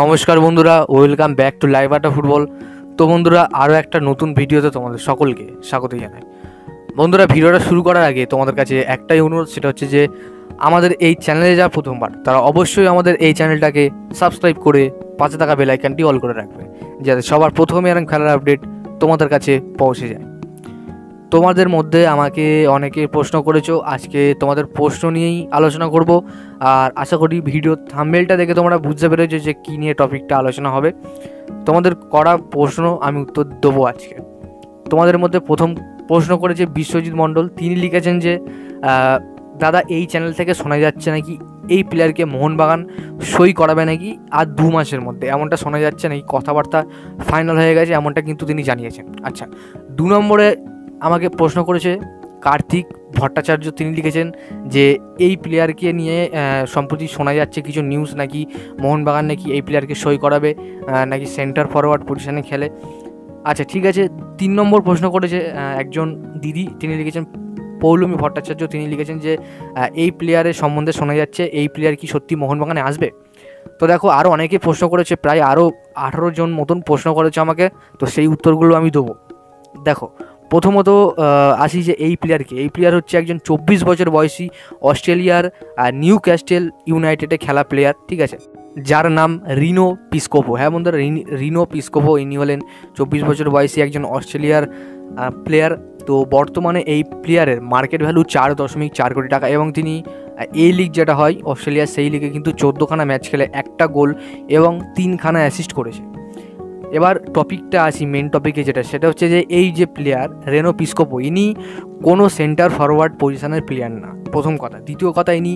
নমস্কার বন্ধুরা, welcome back to live আড্ডা ফুটবল। তো বন্ধুরা, আরও একটা নতুন ভিডিওতে তোমাদের সকলকে স্বাগত জানাই। বন্ধুরা, ভিডিওটা শুরু করার আগে তোমাদের কাছে একটাই অনুরোধ, সেটা হচ্ছে যে আমাদের এই চ্যানেলে যা প্রথমবার তারা অবশ্যই আমাদের এই চ্যানেলটাকে সাবস্ক্রাইব করে পাশে থাকা বেল আইকনটি অল করে রাখবে, যাতে সবার প্রথমে এরকম খেলার আপডেট তোমাদের কাছে পৌঁছে যায়। তোমাদের মধ্যে আমাকে অনেকে প্রশ্ন করেছো, আজকে তোমাদের প্রশ্ন নিয়েই আলোচনা করব। আর আশা করি ভিডিও থাম্বনেলটা দেখে তোমরা বুঝতে পেরেছো যে কী নিয়ে টপিকটা আলোচনা হবে। তোমাদের করা প্রশ্ন আমি উত্তর দেবো আজকে। তোমাদের মধ্যে প্রথম প্রশ্ন করেছে বিশ্বজিৎ মণ্ডল। তিনি লিখেছেন যে দাদা, এই চ্যানেল থেকে শোনা যাচ্ছে নাকি এই প্লেয়ারকে মোহনবাগান সই করাবে নাকি আর 2 মাসের মধ্যে, এমনটা শোনা যাচ্ছে নাকি, কথাবার্তা ফাইনাল হয়ে গেছে, এমনটা কিন্তু তিনি জানিয়েছেন। আচ্ছা, 2 নম্বরে আমাকে প্রশ্ন করেছে কার্তিক ভট্টাচার্য। তিনি লিখেছেন যে এই প্লেয়ারকে নিয়ে সম্প্রতি শোনা যাচ্ছে কিছু নিউজ, নাকি মোহনবাগান নাকি এই প্লেয়ারকে সই করাবে, নাকি সেন্টার ফরওয়ার্ড পজিশনে খেলে। আচ্ছা, ঠিক আছে। 3 নম্বর প্রশ্ন করেছে একজন দিদি। তিনি লিখেছেন পৌলমী ভট্টাচার্য। তিনি লিখেছেন যে এই প্লেয়ারের সম্বন্ধে শোনা যাচ্ছে, এই প্লেয়ার কি সত্যি মোহনবাগানে আসবে। তো দেখো, আরও অনেকেই প্রশ্ন করেছে, প্রায় আরও 18 জন মতন প্রশ্ন করেছে আমাকে, তো সেই উত্তরগুলো আমি দেবো। দেখো, প্রথমত আসি যে এই প্লেয়ার হচ্ছে একজন 24 বছর বয়সী অস্ট্রেলিয়ার নিউ ক্যাস্টেল ইউনাইটেডে খেলা প্লেয়ার, ঠিক আছে, যার নাম রিনো পিসকোভো। হ্যাঁ বন্ধুরা, রিনো পিসকোভো ইনি হলেন 24 বছর বয়সী একজন অস্ট্রেলিয়ার প্লেয়ার। তো বর্তমানে এই প্লেয়ারের মার্কেট ভ্যালু 4.4 কোটি টাকা, এবং তিনি এই লিগ যেটা হয় অস্ট্রেলিয়ার, সেই লিগে কিন্তু 14খানা ম্যাচ খেলে 1টা গোল এবং 3খানা অ্যাসিস্ট করেছে। এবার টপিকটা আসি, মেন টপিকে, সেটা হচ্ছে যে এই যে প্লেয়ার রেনো পিসকোভো, ইনি কোনো সেন্টার ফরওয়ার্ড পজিশনের প্লেয়ার না, প্রথম কথা। দ্বিতীয় কথা, ইনি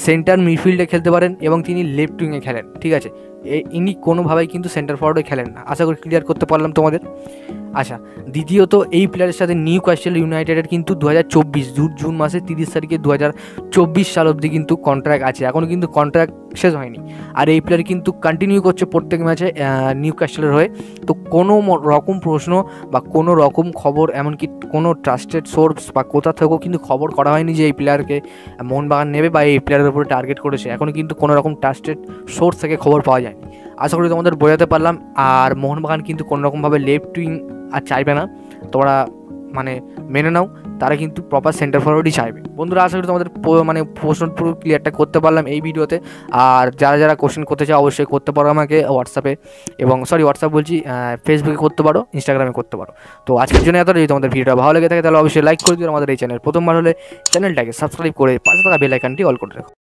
সেন্টার মিডফিল্ডে খেলতে পারেন এবং তিনি লেফট উইংয়ে খেলেন, ঠিক আছে। ইনি কোনোভাবেই কিন্তু সেন্টার ফরওয়ার্ডে খেলেন না। আশা করি ক্লিয়ার করতে পারলাম তোমাদের। আচ্ছা, দ্বিতীয়ত এই প্লেয়ারের সাথে নিউ ক্যাসেল ইউনাইটেডের কিন্তু 2024 জুন মাসের 30 তারিখে 2024 সাল অবধি কিন্তু কন্ট্রাক্ট আছে, এখনও কিন্তু কন্ট্রাক্ট শেষ হয়নি। আর এই প্লেয়ার কিন্তু কন্টিনিউ করছে প্রত্যেক ম্যাচে নিউ ক্যাসেলের হয়ে। তো কোনো রকম প্রশ্ন বা কোনো রকম খবর, এমনকি কোনো ট্রাস্টেড সোর্স বা কোথা থেকেও কিন্তু খবর করা হয়নি যে এই প্লেয়ারকে মোহনবাগান নেবে বা এই প্লেয়ারের উপরে টার্গেট করেছে। এখনও কিন্তু কোনো রকম ট্রাস্টেড সোর্স থেকে খবর পাওয়া যায়নি। আশা করি তোমাদের বোঝাতে পারলাম। আর মোহনবাগান কিন্তু কোনো রকমভাবে লেফট উইং আর চাইবে না, তোমরা মানে মেনে নাও, তারা কিন্তু প্রপার সেন্টার ফরওয়ার্ডই চাইবে। বন্ধুরা, আশা করি তোমাদের প্রশ্ন পুরো ক্লিয়ারটা করতে পারলাম এই ভিডিওতে। আর যারা যারা কোশ্চেন করতে চাও অবশ্যই করতে পারো আমাকে হোয়াটসঅ্যাপে, এবং হোয়াটসঅ্যাপ বলছি, ফেসবুকে করতে পারো, ইনস্টাগ্রামে করতে পারো। তো আজকের জন্য এত। যদি তোমাদের ভিডিওটা ভালো লেগে থাকে তাহলে অবশ্যই লাইক করে দিও, আমাদের এই চ্যানেল প্রথমবার হলে চ্যানেলটাকে সাবস্ক্রাইব করে পাশে থাকা বেল আইকনটি অল করে রাখো।